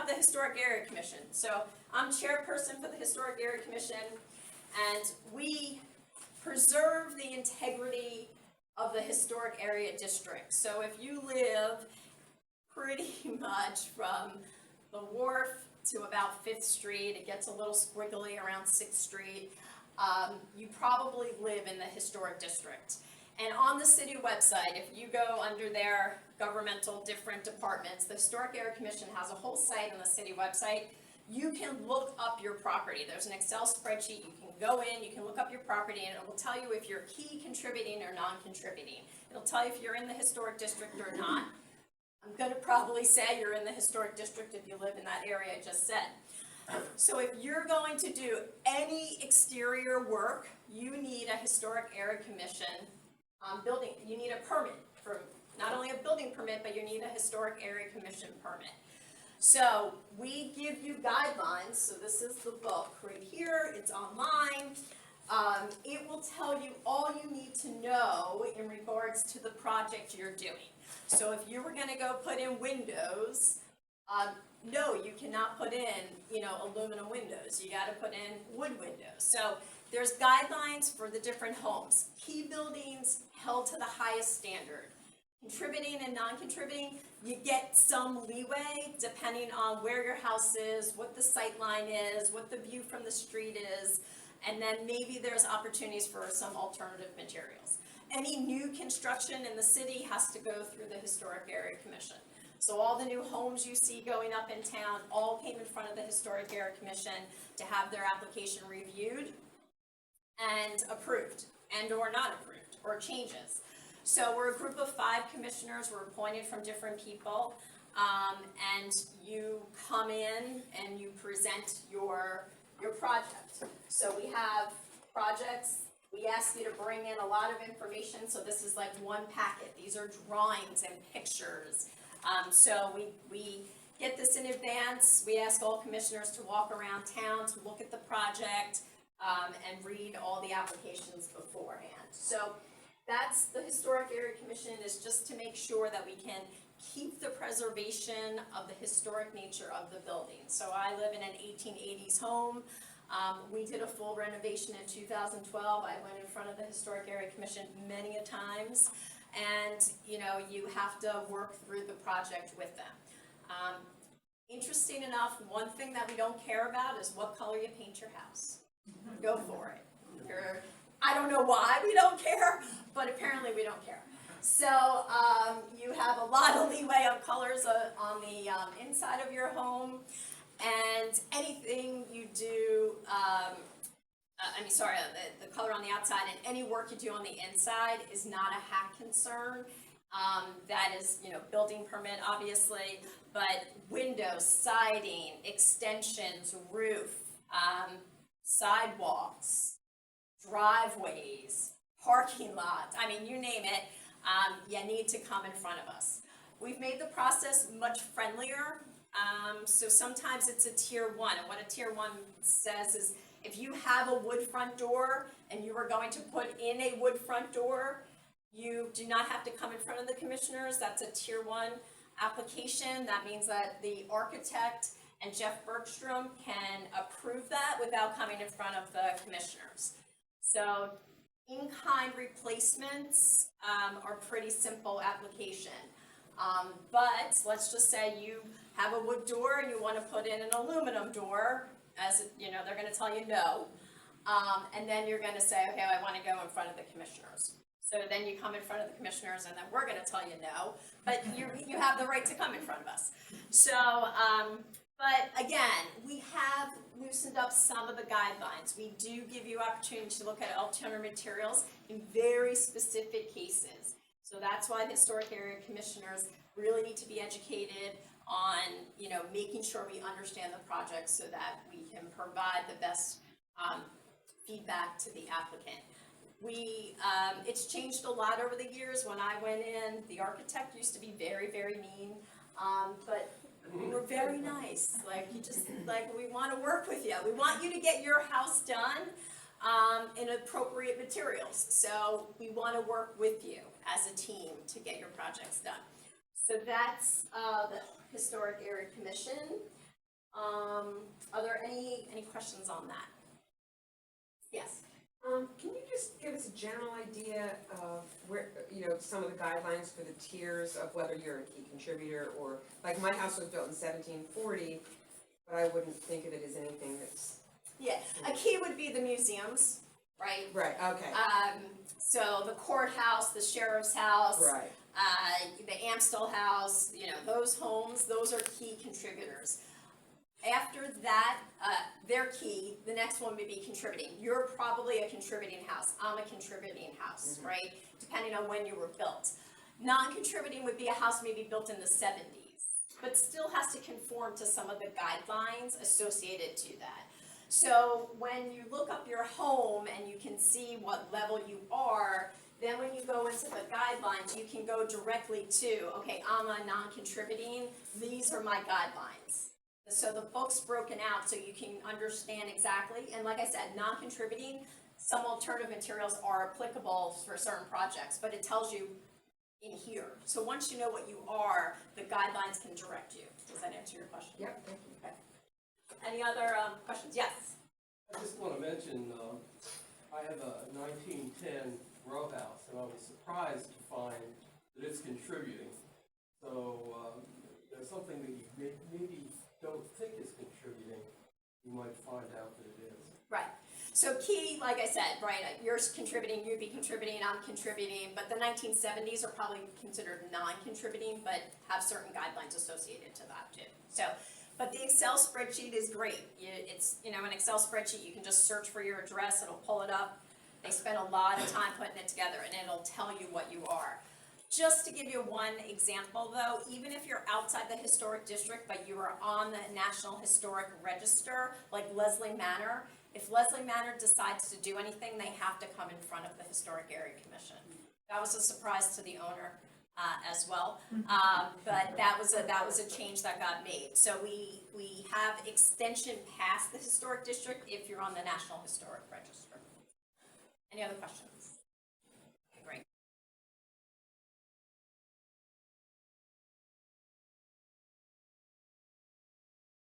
the Historic Area Commission. So I'm chairperson for the Historic Area Commission, and we preserve the integrity of the historic area district. So if you live pretty much from the wharf to about 5th Street, it gets a little squiggly around 6th Street, you probably live in the historic district. And on the city website, if you go under their governmental different departments, the Historic Area Commission has a whole site on the city website. You can look up your property. There's an Excel spreadsheet. You can go in, you can look up your property, and it will tell you if you're key contributing or non-contributing. It'll tell you if you're in the historic district or not. I'm going to probably say you're in the historic district if you live in that area I just said. So if you're going to do any exterior work, you need a Historic Area Commission building. You need a permit for not only a building permit, but you need a Historic Area Commission permit. So we give you guidelines. So this is the book right here. It's online. It will tell you all you need to know in regards to the project you're doing. So if you were going to go put in windows, no, you cannot put in, aluminum windows. You got to put in wood windows. So there's guidelines for the different homes. Key buildings held to the highest standard. Contributing and non-contributing, you get some leeway depending on where your house is, what the sight line is, what the view from the street is, and then maybe there's opportunities for some alternative materials. Any new construction in the city has to go through the Historic Area Commission. So all the new homes you see going up in town all came in front of the Historic Area Commission to have their application reviewed and approved, and or not approved, or changes. So we're a group of 5 commissioners. We're appointed from different people, and you come in and you present your project. So we have projects. We ask you to bring in a lot of information. So this is like one packet. These are drawings and pictures. So we get this in advance. We ask all commissioners to walk around town to look at the project and read all the applications beforehand. So that's the Historic Area Commission, is just to make sure that we can keep the preservation of the historic nature of the building. So I live in an 1880s home. We did a full renovation in 2012. I went in front of the Historic Area Commission many a times, and you have to work through the project with them. Interesting enough, one thing that we don't care about is what color you paint your house. Go for it. I don't know why we don't care, but apparently we don't care. So you have a lot of leeway on colors on the inside of your home, and anything you do, the color on the outside, and any work you do on the inside is not a HAC concern. That is, building permit, obviously, but windows, siding, extensions, roof, sidewalks, driveways, parking lots, you name it, you need to come in front of us. We've made the process much friendlier, so sometimes it's a tier 1, and what a tier 1 says is if you have a wood front door and you are going to put in a wood front door, you do not have to come in front of the commissioners. That's a tier 1 application. That means that the architect and Jeff Bergstrom can approve that without coming in front of the commissioners. So in-kind replacements are pretty simple application. But let's just say you have a wood door and you want to put in an aluminum door, they're going to tell you no. And then you're going to say, okay, I want to go in front of the commissioners. So then you come in front of the commissioners, and then we're going to tell you no, but you have the right to come in front of us. So, but again, we have loosened up some of the guidelines. We do give you opportunity to look at alternative materials in very specific cases. So that's why the Historic Area Commissioners really need to be educated on, making sure we understand the project so that we can provide the best feedback to the applicant. It's changed a lot over the years. When I went in, the architect used to be very, very mean, but we were very nice. We want to work with you. We want you to get your house done in appropriate materials. So we want to work with you as a team to get your projects done. So that's the Historic Area Commission. Are there any questions on that? Yes. Can you just give us a general idea of where, some of the guidelines for the tiers of whether you're a key contributor or, like, my house was built in 1740, but I wouldn't think of it as anything that's. Yeah, a key would be the museums, right? Right, okay, So the courthouse, the sheriff's house, right, the Amstel house, those homes, those are key contributors. After that, they're key, the next one would be contributing. You're probably a contributing house, I'm a contributing house, right? Depending on when you were built. Non-contributing would be a house maybe built in the 70s, but still has to conform to some of the guidelines associated to that. So when you look up your home and you can see what level you are, then when you go into the guidelines, you can go directly to, okay, I'm a non-contributing, these are my guidelines. So the book's broken out so you can understand exactly, and like I said, non-contributing, some alternative materials are applicable for certain projects, but it tells you in here. So once you know what you are, the guidelines can direct you. Does that answer your question? yep, thank you. Okay. Any other questions? Yes? I just want to mention, I have a 1910 row house, and I was surprised to find that it's contributing. So there's something that you maybe don't think is contributing, you might find out that it is. Right. So key, like I said, right, you're contributing, you'd be contributing, I'm contributing, but the 1970s are probably considered non-contributing, but have certain guidelines associated to that too. So, but the Excel spreadsheet is great. It's, an Excel spreadsheet, you can just search for your address, it'll pull it up. They spend a lot of time putting it together, and it'll tell you what you are. Just to give you one example though, even if you're outside the historic district, but you are on the National Historic Register, like Leslie Manor, if Leslie Manor decides to do anything, they have to come in front of the Historic Area Commission. That was a surprise to the owner as well, but that was a change that got made. So we have extension past the historic district if you're on the National Historic Register. Any other questions?